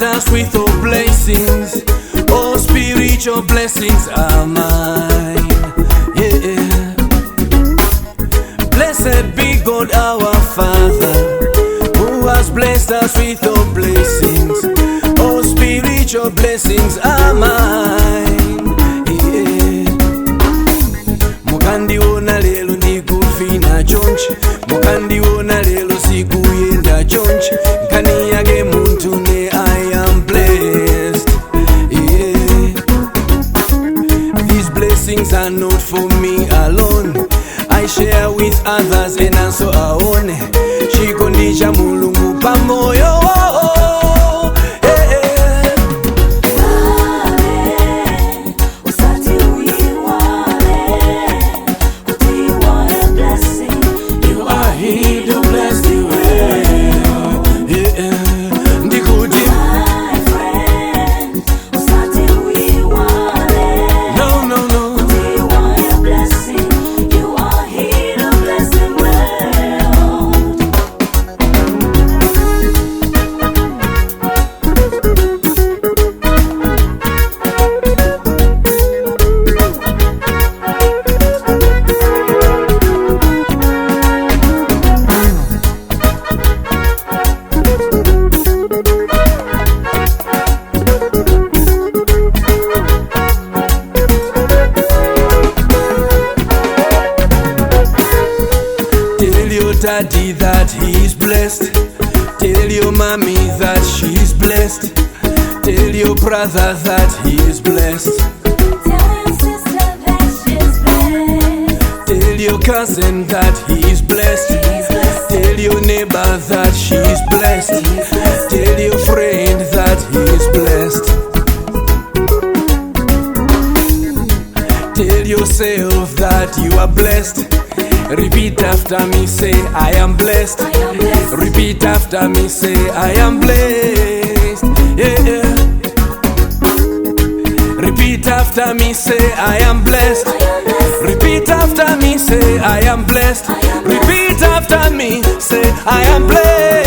blessed us with all blessings. All spiritual blessings are mine. Yeah. Blessed be God our Father, who has blessed us with all blessings. All spiritual blessings are mine. Yeah. Mukandiona lelo ndikufina chonchi, mukandiona lelo sikuyenda chonchi. Nkani yake muntu ne I am blessed. Yeah. These blessings are not for me alone. I share with others and also aone. Chikondi mulungu pamoyo. Daddy that he's blessed. Tell your mommy that she's blessed. Tell your brother that he is blessed. Tell your sister that she's blessed. Tell your cousin that he's blessed. Tell your neighbor that she's blessed. Tell your friend that he's blessed. Tell yourself that you are blessed. Repeat after me, say I am blessed. I am blessed. Repeat after me, say I am blessed. Yeah, yeah. Repeat after me, say I am blessed. I am blessed. Repeat after me, say I am blessed. I am blessed. Repeat after me, say I am blessed.